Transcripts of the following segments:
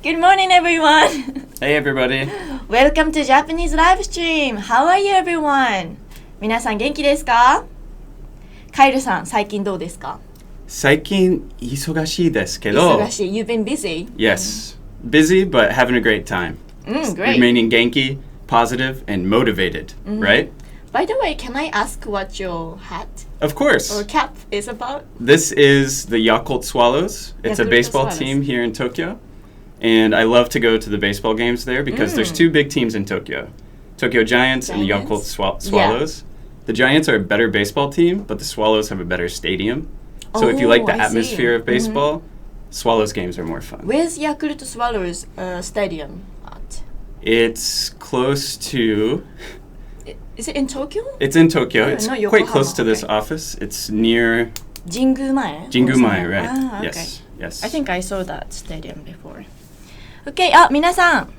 Good morning, everyone. Hey, everybody. Welcome to Japanese live stream. How are you, everyone? 皆さん元気ですか？カイルさん、最近どうですか？最近忙しいですけど。忙しい。You've been busy? Yes. Busy, but having a great time. Great. Remaining genki, positive, and motivated, right? By the way, can I ask what your hat Of course. or cap is about? This is the Yakult Swallows. It's a Yakult baseball Swallows. team here in Tokyo. And I love to go to the baseball games there because there's two big teams in Tokyo. Tokyo Giants and the Yakult Swallows. Yeah. The Giants are a better baseball team, but the Swallows have a better stadium. So if you like the atmosphere of baseball, Swallows games are more fun. Where's Yakult Swallows stadium at? It's close to... Is it in Tokyo? It's in Tokyo. It's no, quite close to this office. It's near... Jingumae? Jingumae, right. Ah, okay. Yes. I think I saw that stadium before. Okay, 皆さん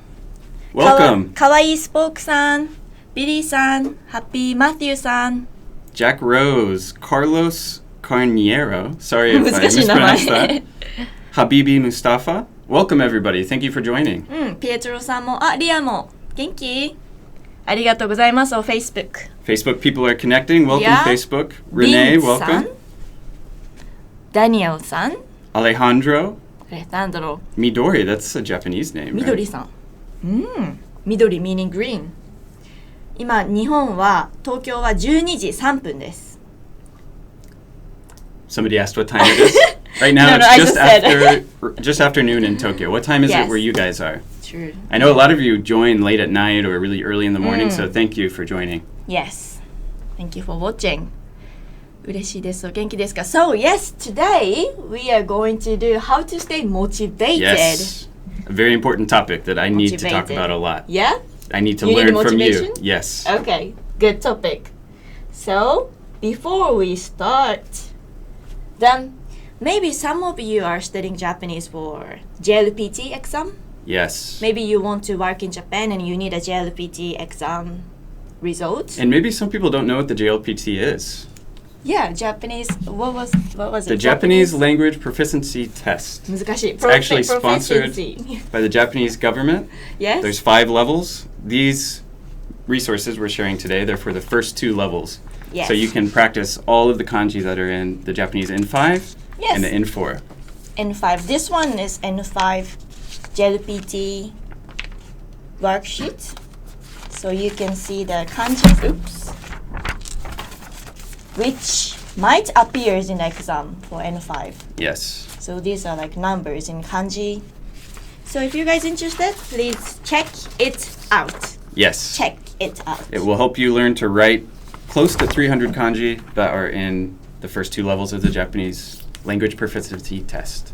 Welcome. かわいいスポークさん、ビリーさん、ハッピーマティューさん Jack Rose, Carlos Carniero. Sorry if I 難しい名 mispronounced 前 that. Habibi Mustafa. Welcome, everybody. Thank you for joining. ピエトロさんも、リアも元気ありがとうございます。Facebook. Facebook people are connecting. Welcome, Yeah. Facebook. リ Renee, ンさん welcome. ダニエルさん Alejandro. アレサンドロ Midori, that's a Japanese name. みどり Right? さん緑 meaning green 今、日本は東京は12時3分です Somebody asked what time it is. Right now, No, it's I just just said. just afternoon in Tokyo. What time is Yes. it where you guys are? True. I know a lot of you join late at night or really early in the morning, so thank you for joining. Yes. Thank you for watching. 嬉しいです。元気ですか So, yes, today we are going to do how to stay motivated. Yes. A very important topic that I need to talk Motivated. about a lot. Yeah? I need to You need learn from you. motivation? Yes. Okay, good topic. So, before we start, then maybe some of you are studying Japanese for JLPT exam. Yes. Maybe you want to work in Japan and you need a JLPT exam result. And maybe some people don't know what the JLPT is. Yeah, Japanese. What was it? The Japanese Language Proficiency Test. 難しい。It's actually sponsored Proficiency. by the Japanese government. Yes. There's 5 levels. These resources we're sharing today, they're for the first 2 levels. Yes. So you can practice all of the kanji that are in the Japanese N5 Yes. and the N4. N5. This one is N5 JLPT worksheet. So you can see the kanji groups, which might appear in the exam for N5. Yes. So these are like numbers in kanji. So if you guys interested, please check it out. Yes. Check it out. It will help you learn to write close to 300 kanji that are in the first 2 levels of the Japanese Language Proficiency Test.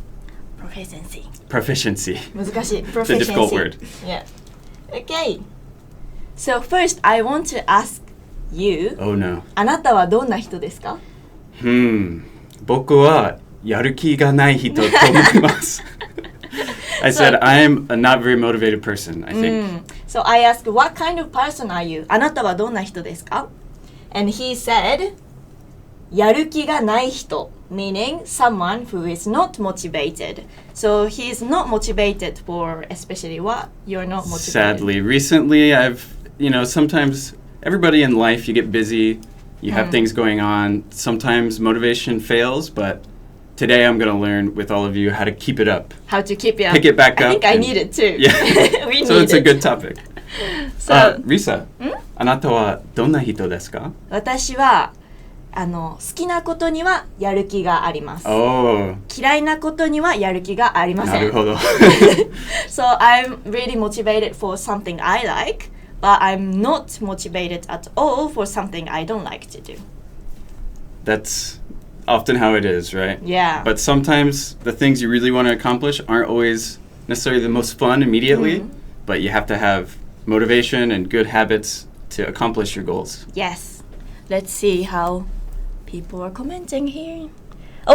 Proficiency. Proficiency. 難しい。It's a difficult word. Yeah. Okay. So first, I want to ask you. Oh no. あなたはどんな人ですか 僕はやる気がない人と思います。I said I'm a not very motivated person, I think. So I asked, what kind of person are you? あなたはどんな人ですか And he said, やる気がない人 meaning someone who is not motivated. So he is not motivated for especially what? You're not motivated. Sadly, recently sometimes everybody in life, you get busy, you have things going on. Sometimes motivation fails, but today I'm going to learn with all of you how to keep it up. How to keep it up. Pick it back up. I think I need it too. Yeah. We So need it's a it. good topic. So, Risa, あなたはどんな人ですか私は好きなことにはやる気があります。Oh, 嫌いなことにはやる気がありません。なるほど。So I'm really motivated for something I like, but I'm not motivated at all for something I don't like to do. That's often how it is, right? Yeah. But sometimes the things you really want to accomplish aren't always necessarily the most fun immediately, but you have to have motivation and good habits to accomplish your goals. Yes. Let's see how people are commenting here.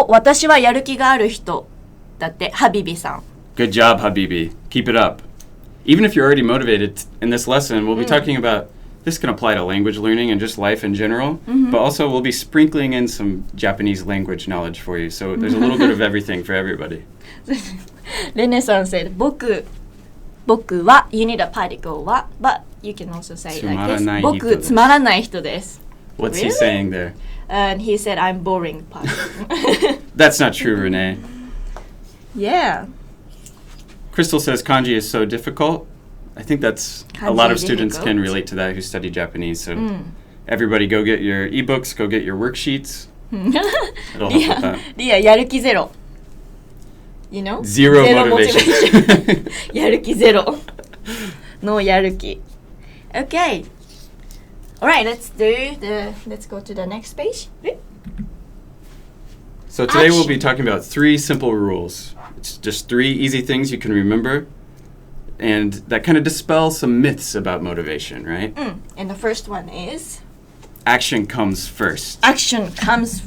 私はやる気がある人。だって、ハビビさん。Good job, Habibi. Keep it up. Even if you're already motivated, in this lesson, we'll be talking about, this can apply to language learning and just life in general, but also we'll be sprinkling in some Japanese language knowledge for you. So there's a little bit of everything for everybody. レネさん said, 僕僕は you need a particle は but you can also say it like つまら this ない人です。僕つまらない人です What's Really? he saying there? And he said I'm boring person That's not true, Renee. Yeah Crystal says kanji is so difficult. I think that's a Kanji lot of students difficult. can relate to that who study Japanese. So everybody go get your ebooks, go get your worksheets. It'll help with that. リアやる気ゼロ You know? Zero ゼロ motivation. やる気ゼロのやる気 Okay Alright, let's go to the next page. So today we'll be Action. talking about 3 simple rules. It's just 3 easy things you can remember, and that kind of dispels some myths about motivation, right? And the first one is Action comes first. action comes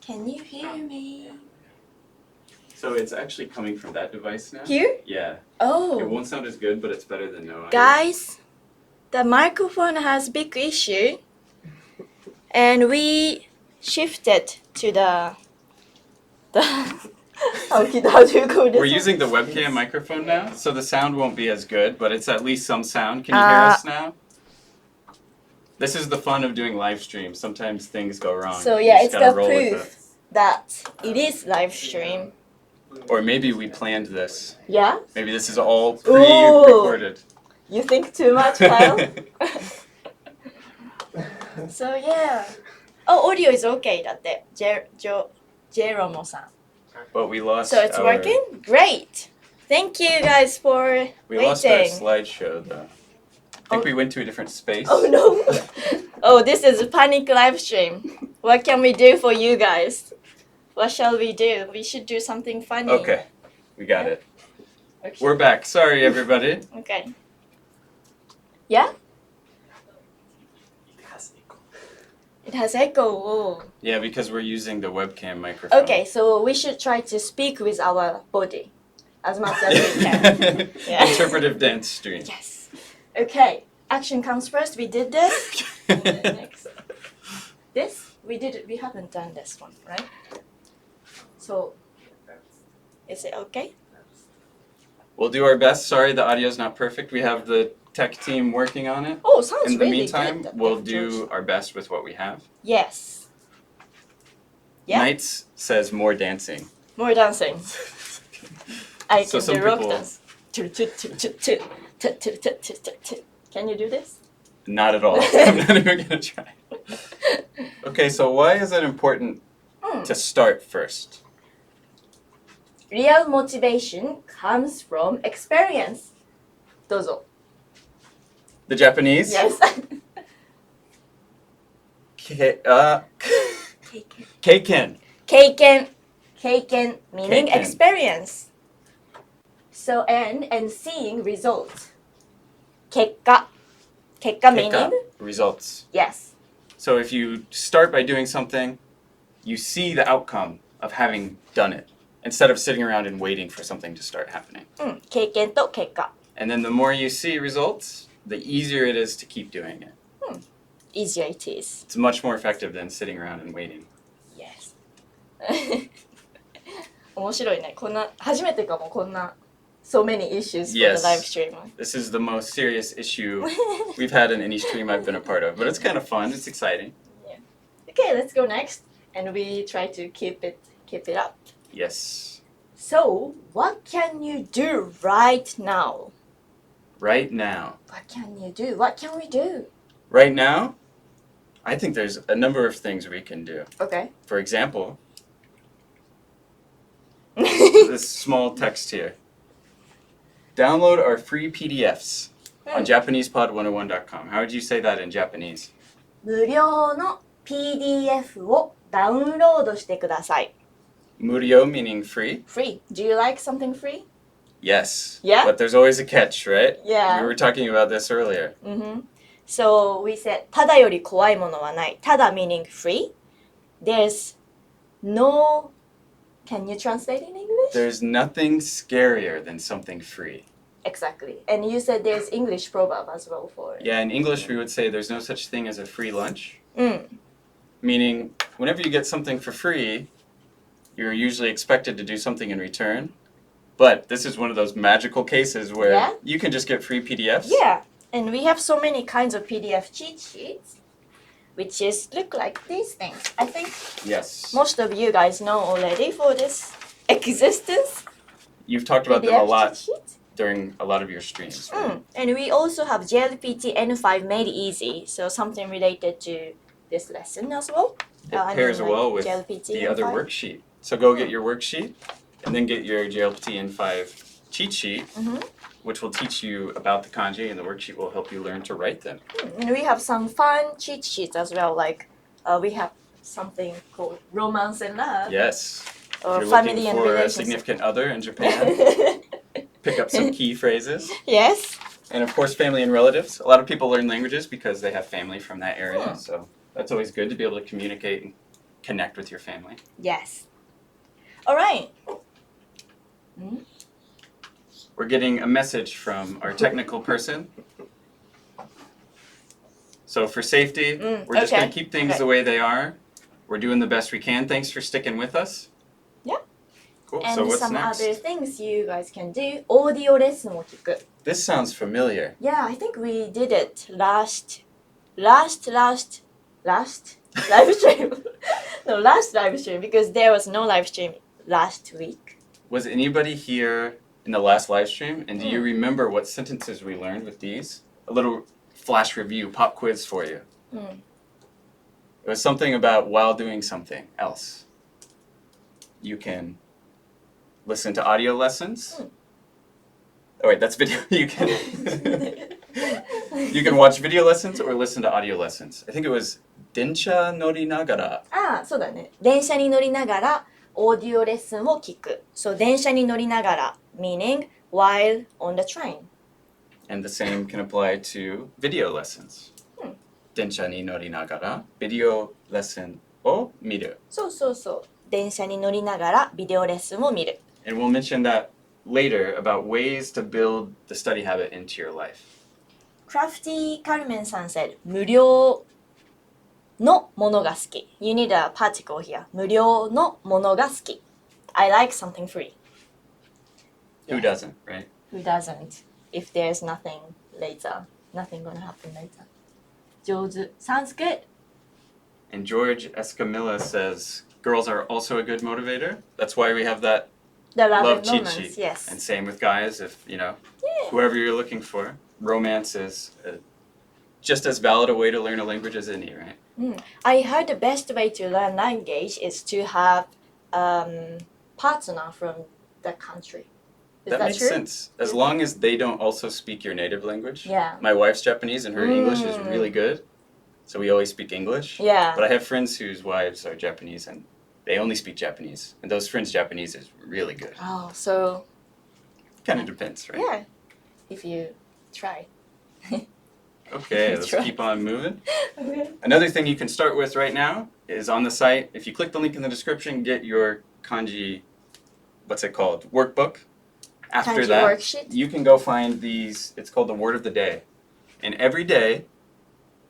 Can you hear me? So it's actually coming from that device now? Here? Yeah. It Oh, won't sound as good, but it's better than no audio. guys, the microphone has big issue, and we shifted to the how do you call this? We're using the webcam microphone now, so the sound won't be as good, but it's at least some sound. Can you hear us now? This is the fun of doing live streams. Sometimes things go wrong. So You yeah, just it's gotta the roll with proof that it is live stream. it. Or maybe we planned this. Yeah? Maybe this is all pre-recorded. You think too much, Kyle? So yeah. Oh, audio is okay だって。Jeromo-san. But we lost So it's working? Great! Thank you guys for We waiting. lost our slideshow, though. I think we went to a different space. Oh no! Oh, this is a panic live stream. What can we do for you guys? What shall we do? We should do something funny. Okay, we got it. Okay. We're back. Sorry, everybody. Okay. Yeah? It has echo. Oh. Yeah, because we're using the webcam microphone. Okay, so we should try to speak with our body as much as we can. Yeah. Interpretive dance stream. Yes. Okay. Action comes first. We did this. Next. This we did. We haven't done this one, right? So, is it okay? We'll do our best. Sorry, the audio's not perfect. We have the tech team working on it. Oh, sounds In the really meantime, good. we'll do our best with what we have. Yes. Yeah. Knights says more dancing. More dancing. I So can some do rock people- dance. Can you do this? Not at all. I'm not even gonna try. Okay, so why is it important to start first? Real motivation comes from experience. どうぞ。 The Japanese? Yes. Keiken. Keiken meaning Keiken. experience. So and seeing results. 結果 meaning Results. yes. So if you start by doing something, you see the outcome of having done it instead of sitting around and waiting for something to start happening. 経験と結果 And then the more you see results, the easier it is to keep doing it. easier it is. It's much more effective than sitting around and waiting. Yes. 面白いね。こんな初めてかもこんな so many issues for Yes. the live stream. This is the most serious issue we've had in any stream I've been a part of, but it's kind of fun. It's exciting. Okay, let's go next, and we try to keep it up. Yes. So, what can you do right now? Right now. What can you do? What can we do? Right now, I think there's a number of things we can do. Okay. For example, this small text here. Download our free PDFs on JapanesePod101.com. How would you say that in Japanese? 無料の PDF をダウンロードしてください。 Murio meaning free? Free. Do you like something free? Yes. Yeah? But there's always a catch, right? Yeah. We were talking about this earlier. So we said ただより怖いものはない。ただ meaning free. There's no... Can you translate in English? There's nothing scarier than something free. Exactly. And you said there's English proverb as well for it. Yeah, in English we would say there's no such thing as a free lunch. うん。 Meaning, whenever you get something for free, you're usually expected to do something in return. But this is one of those magical cases where Yeah? you can just get free PDFs. Yeah. And we have so many kinds of PDF cheat sheets, which is look like these things. I think Yes. most of you guys know already for this existence. You've talked about them a PDF lot cheat sheet. during a lot of your streams. Right? And we also have JLPT N5 made easy, so something related to this lesson as well. It pairs well with JLPT the other N5. worksheet. So go get your worksheet and then get your JLPT N5 cheat sheet, which will teach you about the kanji, and the worksheet will help you learn to write them. And we have some fun cheat sheets as well, like we have something called romance and love. Yes. Or If you're family looking and for a relationship. significant other in Japan, pick up some key phrases. Yes. And of course, family and relatives. A lot of people learn languages because they have family from that area. So that's always good to be able to communicate connect with your family. Yes. All right. We're getting a message from our technical person. So for safety, we're just going to keep things the way they are. We're doing the best we can. Thanks for sticking with us. Yeah. Cool. And so what's some next? other things you guys can do. オーディオレッスンを聞く。 This sounds familiar. Yeah, I think we did it last live stream. No, last live stream because there was no live stream last week. Was anybody here in the last live stream? And do you remember what sentences we learned with these? A little flash review, pop quiz for you. It was something about while doing something else. You can listen to audio lessons. Oh wait, that's video. You can you can watch video lessons or listen to audio lessons. I think it was 電車乗りながら。ああ、そうだね。電車に乗りながらオーディオレッスンを聞く。So 電車に乗りながら meaning while on the train. And the same can apply to video lessons. 電車に乗りながらビデオレッスンを見る。そうそうそう。電車に乗りながらビデオレッスンを見る。And we'll mention that later about ways to build the study habit into your life. Crafty Carmen さん said 無料のものが好き。You need a particle here. 無料のものが好き。I like something free. Who doesn't, right? Who doesn't? If there's nothing later. Nothing gonna happen later. 上手. Sounds good. And George Escamilla says, girls are also a good motivator. That's why we have that The love love and cheat romance, sheet. yes. And same with guys, if, whoever you're looking for. Romance is just as valid a way to learn a language as any, right? I heard the best way to learn language is to have partner from the country. Is that makes true? sense. As long as they don't also speak your native language. Yeah. My wife's Japanese and her English is really good. So we always speak English. Yeah. But I have friends whose wives are Japanese and they only speak Japanese. And those friends' Japanese is really good. Oh, so... Kind of depends, right? Yeah. If you try. Okay, let's Try. keep on moving. Okay. Another thing you can start with right now is on the site. If you click the link in the description, get your kanji, what's it called? Workbook. After Kanji that, worksheet? you can go find these. It's called the word of the day. And every day,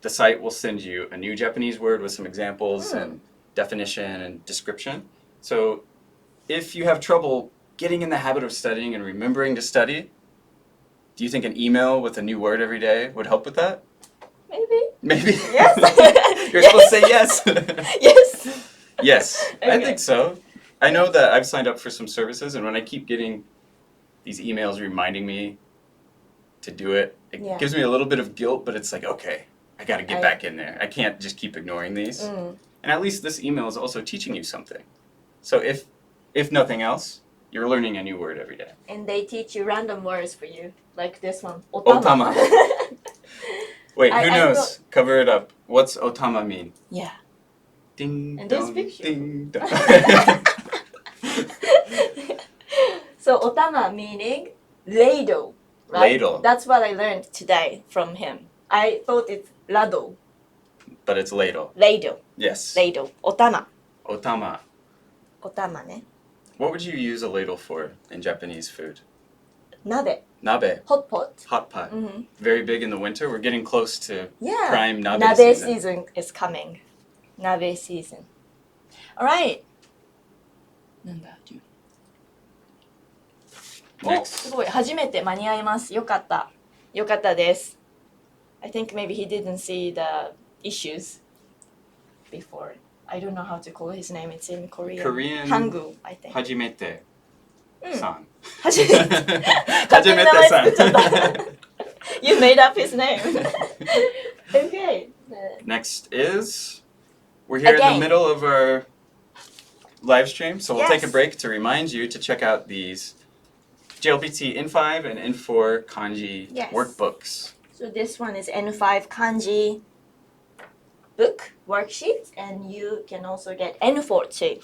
the site will send you a new Japanese word with some examples and definition and description. So if you have trouble getting in the habit of studying and remembering to study, do you think an email with a new word every day would help with that? Maybe. Maybe. Yes. You're supposed to say yes. Yes. Yes, I Okay. think so. I know that I've signed up for some services, and when I keep getting these emails reminding me to do it, it gives me a little bit of guilt, but it's like, okay, I got to get back in there. I can't just keep ignoring these. And at least this email is also teaching you something. So if nothing else, you're learning a new word every day. And they teach you random words for you, like this one. Otama. Wait, who I knows? Cover it up. What's Otama mean? Yeah. Ding And this dong, picture. ding dong. So Otama meaning ladle, right? Ladle. That's what I learned today from him. I thought it's ladle. But it's ladle. Ladle. Yes. Ladle. Otama. Otama. Otama ね。 What would you use a ladle for in Japanese food? 鍋。 Nabe. Hot pot. Hot pot. Very big in the winter. We're getting close to Yeah. prime nabe Nabe season. season is coming. Nabe season. Alright. なんだ お、 Next. すごい。初めて間に合います。よかった。よかったです。I think maybe he didn't see the issues before. I don't know how to call his name. It's in Korean. Korean. Hangul, I think. Hajimete-san. 初めて。勝手に名前作っちゃった。You made up his name. Okay. Next is, we're here in Again. the middle of our live stream, so we'll take a Yes. break to remind you to check out these JLPT N5 and N4 Kanji workbooks. So this one is N5 Kanji book worksheet, and you can also get N4 too.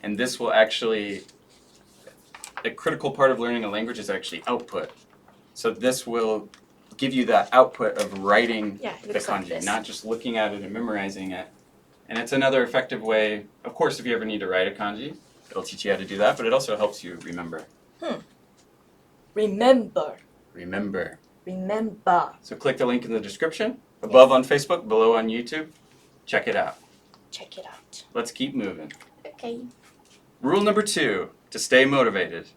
And this will actually, a critical part of learning a language is actually output. So this will give you that output of writing Yeah, it the looks like kanji, this. not just looking at it and memorizing it. And it's another effective way, of course, if you ever need to write a kanji, it'll teach you how to do that, but it also helps you remember. Remember. Remember. Remember. So click the link in the description, above on Facebook, below on YouTube. Check it out. Check it out. Let's keep moving. Okay. Rule number 2, to stay motivated,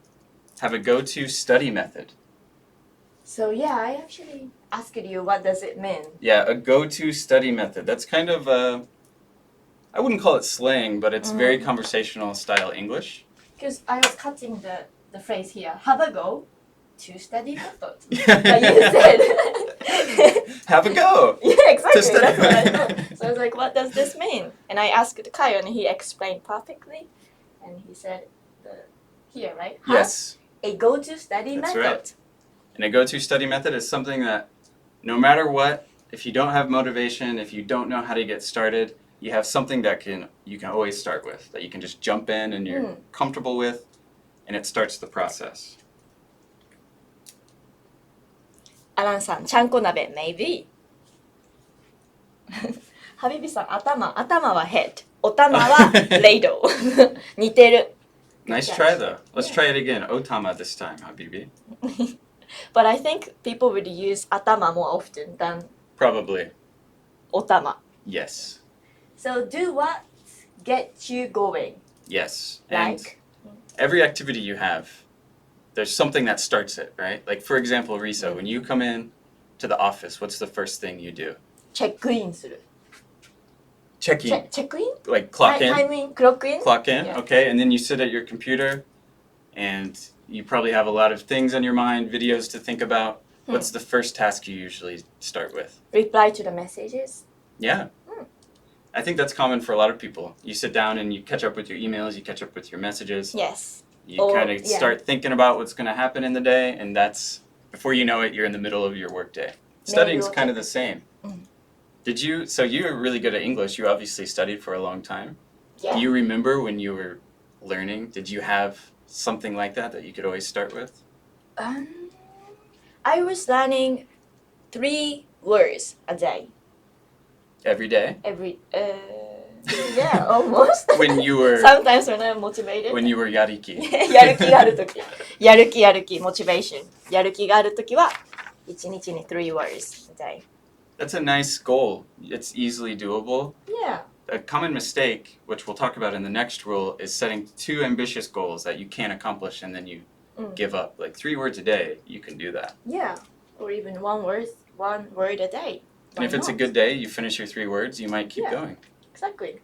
have a go-to study method. So yeah, I actually asked you what does it mean. Yeah, a go-to study method. That's kind of, I wouldn't call it slang, but it's very conversational style English. Because I was cutting the phrase here. Have a go to study method. But you said. Have a go. Yeah, exactly. To study. That's what I thought. So I was like, what does this mean? And I asked Kaio and he explained perfectly. And he said, here, right? Yes. A go-to study That's method. right. And a go-to study method is something that no matter what, if you don't have motivation, if you don't know how to get started, you have something that you can always start with, that you can just jump in and you're comfortable with, and it starts the process. アランさん、ちゃんこ鍋 maybe ハビビさん、頭は head お玉は ladle 似てる Nice try though. Let's try it again. Otama this time, Habibi. But I think people would use 頭 more often than Probably. お玉 Yes. So do what gets you going. Yes. And Like? every activity you have, there's something that starts it, right? Like for example, Risa, when you come in to the office, what's the first thing you do? チェックインする Check in. チェックイン Like clock in. Time in, clock in? Clock in, Yeah. okay, and then you sit at your computer and you probably have a lot of things on your mind, videos to think about. What's the first task you usually start with? Reply to the messages. Yeah. I think that's common for a lot of people. You sit down and you catch up with your emails, you catch up with your messages. Yes. You Or- kind of yeah. start thinking about what's going to happen in the day, and that's, before you know it, you're in the middle of your workday. Studying's we'll kind of check- the same. So you were really good at English. You obviously studied for a long time. Yeah. Do you remember when you were learning, did you have something like that you could always start with? I was learning 3 words a day. Every day? Yeah, almost. When you were Sometimes when I'm motivated. when you were yariki. やる気があるとき。やる気、motivation。やる気があるときは、1日に3 words a day. That's a nice goal. It's easily doable. Yeah. A common mistake, which we'll talk about in the next rule, is setting too ambitious goals that you can't accomplish and then you give up. Like 3 words a day, you can do that. Yeah. Or even one word a day. And if it's a good day, you finish your 3 words, you might keep Yeah. going. Exactly.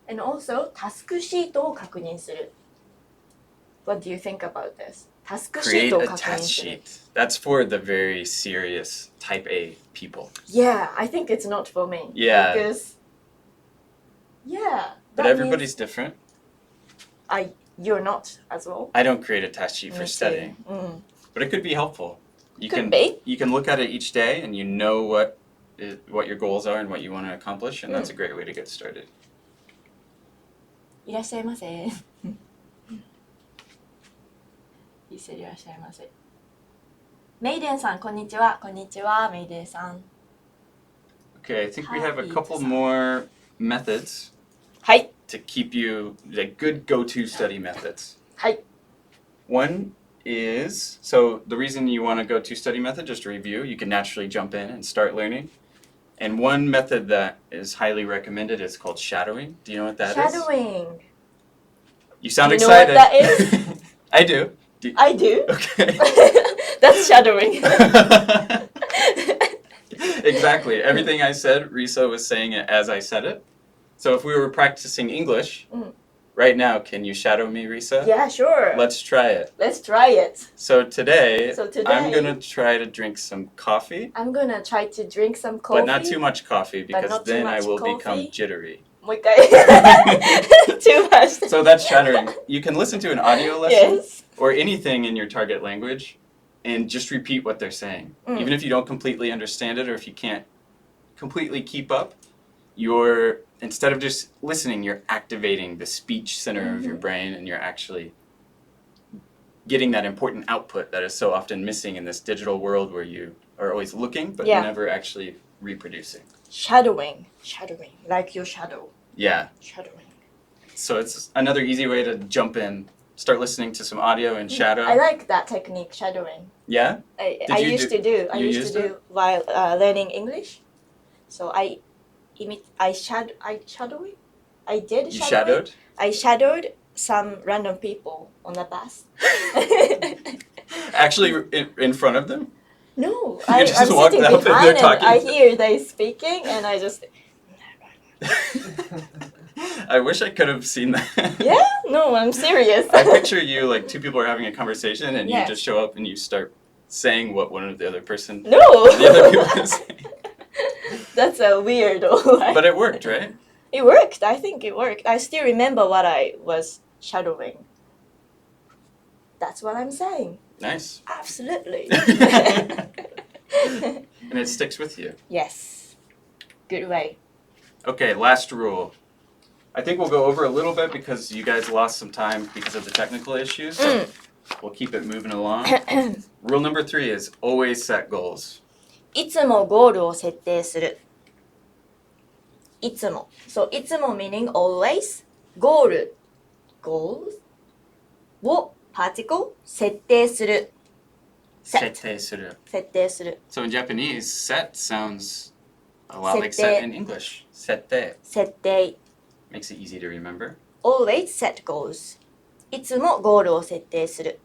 And also, タスクシートを確認する。What do you think about this? タスクシー Create トを a 確 task 認する。 sheet. That's for the very serious type A people. Yeah, I think it's not for me. Yeah. Because, yeah. But that everybody's different. means you're not as well. I don't create a task sheet for Me too. studying, but it could be helpful. You Could can be. You can look at it each day and you know what your goals are and what you want to accomplish, and that's a great way to get started. いらっしゃいませ。いらっしゃいませ。メイデンさん、こんにちは。こんにちは、メイデンさん。 Okay, I think we have a Happy couple design. more methods はい。 to keep you, like good go-to study methods. はい。 One is, so the reason you want to go to study method, just to review, you can naturally jump in and start learning. And one method that is highly recommended is called shadowing. Do you know what that is? Shadowing. You sound Do you know what excited. that is? I do. I do. Okay. That's shadowing. Exactly. Everything I said, Risa was saying it as I said it. So if we were practicing English, right now, can you shadow me, Risa? Yeah, sure. Let's try it. Let's try it. So today, So today- I'm going to try to drink some coffee, I'm gonna try to drink some coffee. but not too much coffee because not too then I much will coffee. become jittery. もう一回。Too much. So that's shattering. You can listen to an audio lesson Yes. or anything in your target language and just repeat what they're saying. Even if you don't completely understand it or if you can't completely keep up, instead of just listening, you're activating the speech center of your brain and you're actually getting that important output that is so often missing in this digital world where you are always looking but Yeah. never actually reproducing. Shadowing, like your shadow. Yeah. Shadowing. So it's another easy way to jump in, start listening to some audio in shadow. I like that technique, shadowing. Yeah? I used to do while learning English. So I shadowing. I did You shadowing. shadowed? I shadowed some random people on the bus. Actually, in front of them? No, You just I'm walked sitting up and behind they're and talking. I hear they speaking and I just. I wish I could have seen that. Yeah? No, I'm serious. I picture you like two people are having a conversation and Yes. you just show up and you start saying what one of the other person, No. the other people is saying. That's a weird. But it worked, right? It worked. I think it worked. I still remember what I was shadowing. That's what I'm saying. Nice. Absolutely. And it sticks with you. Yes. Good way. Okay, last rule. I think we'll go over a little bit because you guys lost some time because of the technical issues. So we'll keep it moving along. Rule number 3 is always set goals. いつもゴールを設定する。いつも。So, いつも meaning always. ゴール。goals を particle 設定する。設定する。設定する。So in Japanese, set sounds a lot like set in English. 設定。設定。Makes it easy to remember. Always set goals. いつもゴールを設定する。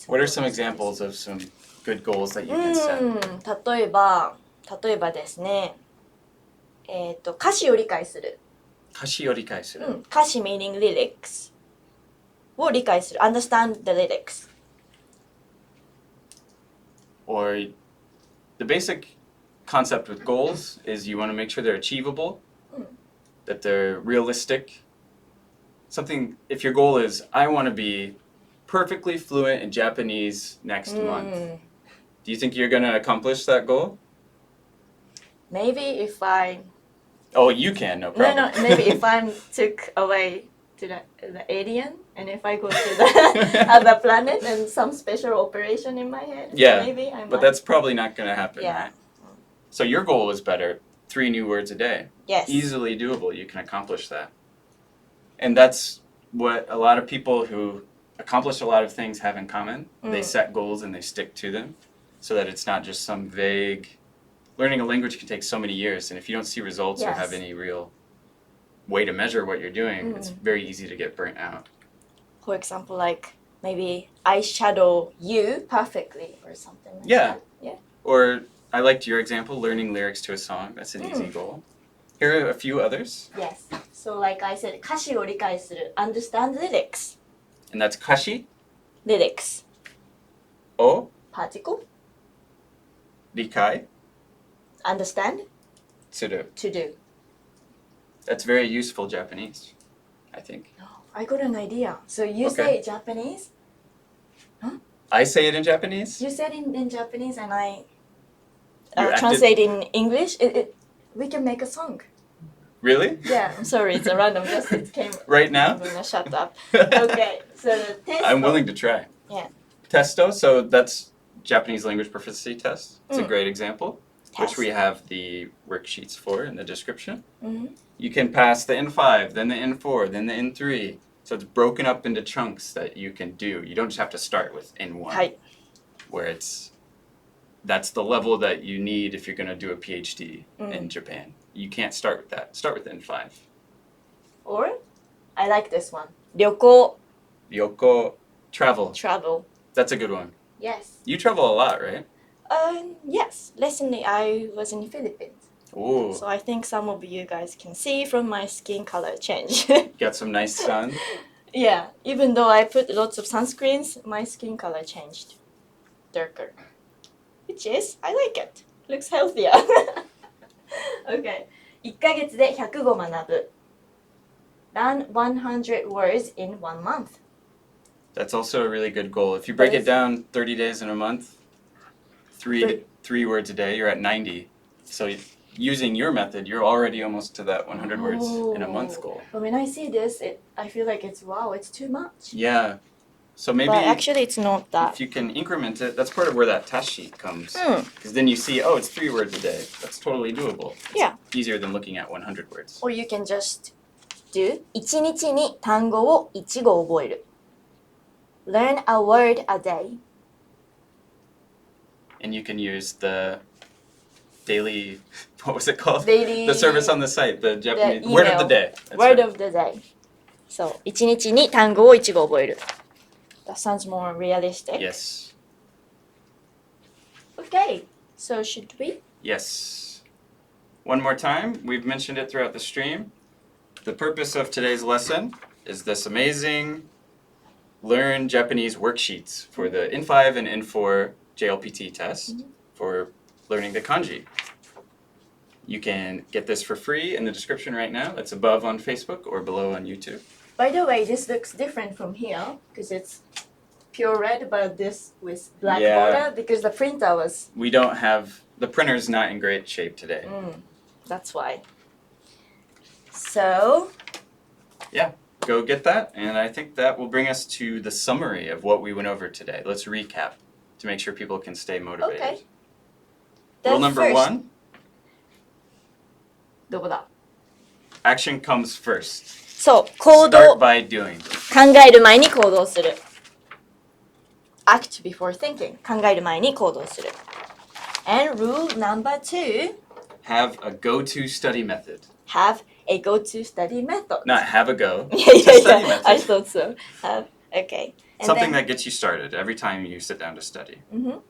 What are some examples of some good goals that you can set? 例えばですね。歌詞を理解する。歌詞を理解する。歌詞 meaning lyrics を理解する。Understand the lyrics. Or the basic concept with goals is you want to make sure they're achievable, that they're realistic. Something, if your goal is, I want to be perfectly fluent in Japanese next month. Do you think you're going to accomplish that goal? Maybe if I... Oh, you can, no problem. No, maybe if I'm took away to the alien and if I go to the other planet and some special operation in my head, maybe I might. But that's probably not going to happen, Yeah. right? So your goal is better, 3 new words a day. Yes. Easily doable, you can accomplish that. And that's what a lot of people who accomplish a lot of things have in common. They set goals and they stick to them so that it's not just some vague... Learning a language can take so many years, and if you don't see results or have any real way to measure what you're doing, it's very easy to get burnt out. For example, like maybe I shadow you perfectly or something like that. Yeah. Or I liked your example, learning lyrics to a song. That's an easy goal. Here are a few others. Yes. So like I said, 歌詞を理解する. Understand lyrics. And that's kashi. Lyrics. O. Particle. Rikai. Understand. Tsuru. To do. That's very useful Japanese, I think. Oh, I got an idea. So you say Japanese? Huh? I say it in Japanese? You said it in Japanese and I You translate in English. We can make a song. Really? Yeah, I'm sorry, it's a random just it came. Right now? I'm gonna shut up. Okay, so the test. I'm willing to try. Yeah. Testo, so that's Japanese language proficiency test. It's a great example, which we have the worksheets for in the description. You can pass the N5, then the N4, then the N3. So it's broken up into chunks that you can do. You don't just have to start with N1, where that's the level that you need if you're going to do a PhD in Japan. You can't start with that. Start with N5. Or, I like this one. 旅行. Ryoko, travel. Travel. That's a good one. Yes. You travel a lot, right? Yes. Recently, I was in the Philippines. Ooh. So I think some of you guys can see from my skin color change. Got some nice sun. Yeah. Even though I put lots of sunscreens, my skin color changed. Darker. Which is, I like it. Looks healthier. Okay. 1ヶ月で100語学ぶ. Learn 100 words in 1 month. That's also a really good goal. If you break it down 30 days in a month, three words a day, you're at 90. So using your method, you're already almost to that 100 words in a month goal. But when I see this, I feel like it's too much. Yeah. So maybe But actually, it's not that. if you can increment it, that's part of where that task sheet comes. Mm. Because then you see, oh, it's 3 words a day. That's totally doable. It's Yeah. easier than looking at 100 words. Or you can just do 1日に単語を1語覚える。Learn a word a day. And you can use the daily, what was it called? Daily- The service on the site, the Japanese, the word of the email. day. That's Word right. of the day. So, 1日に単語を1語覚える。That sounds more realistic. Yes. Okay, so should we? Yes. One more time, we've mentioned it throughout the stream. The purpose of today's lesson is this amazing Learn Japanese worksheets for the N5 and N4 JLPT test for learning the kanji. You can get this for free in the description right now. It's above on Facebook or below on YouTube. By the way, this looks different from here because it's pure red, but this with black border because the printer was. We don't have, the printer's not in great shape today. That's why. So. Yeah, go get that. And I think that will bring us to the summary of what we went over today. Let's recap to make sure people can stay motivated. Okay. Rule number first. 1. どこだ? Action comes first. そう、行動 Start by doing. 考える前に行動する。Act before thinking. 考える前に行動する。And rule number 2. Have a go-to study method. Have a go-to study method. Not have a go. Yeah, It's a study method. I thought so. Have, okay. And Something then, that gets you started every time you sit down to study. Mhm.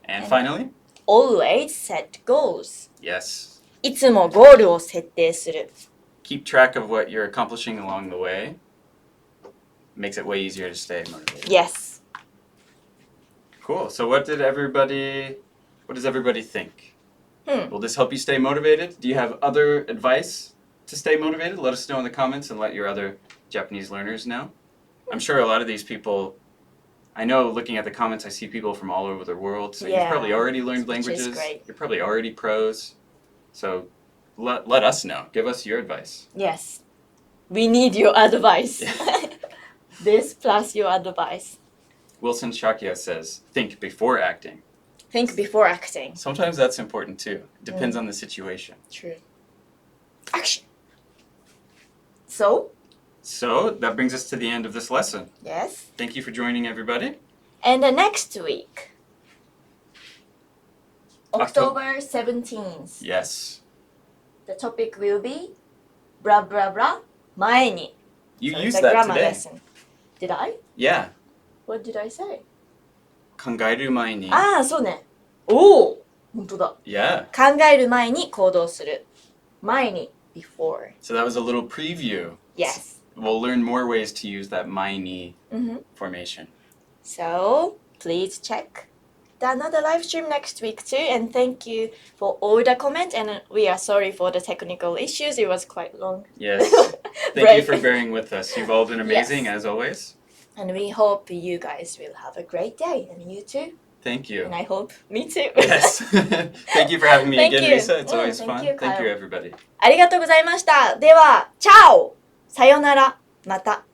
And finally, always set goals. yes, いつもゴールを設定する。 keep track of what you're accomplishing along the way. Makes it way easier to stay motivated. Yes. Cool. So what does everybody think? Will this help you stay motivated? Do you have other advice to stay motivated? Let us know in the comments and let your other Japanese learners know. I'm sure a lot of these people, I know looking at the comments, I see people from all over the world. So you've Yeah, probably already learned which is languages. great. You're probably already pros. So let us know. Give us your advice. Yes. We need your advice. This plus your advice. Wilson Shakya says, think before acting. Think before acting. Sometimes that's important too. Depends on the situation. True. Action. So? So that brings us to the end of this lesson. Yes. Thank you for joining, everybody. And the next week, October 17th, Yes. the topic will be blah blah blah 前に. You So used it's a that grammar today. lesson. Did I? Yeah. What did I say? 考える前に. ああ、そうね。おお、本当だ。 Yeah. 考える前に行動する。前に before. So that was a little preview. Yes. We'll learn more ways to use that mai-ni Mm-hmm. formation. So please check another live stream next week too, and thank you for all the comments, and we are sorry for the technical issues. It was quite long. Yes. Thank Right. you for bearing with us. You've all been amazing as always. And we hope you guys will have a great day, and you too. Thank you. And I hope me too. Yes. Thank you for having me Thank again, you. Lisa. It's always Thank fun. you, Thank Kyle. you, everybody. ありがとうございました。では、チャオさよならまた。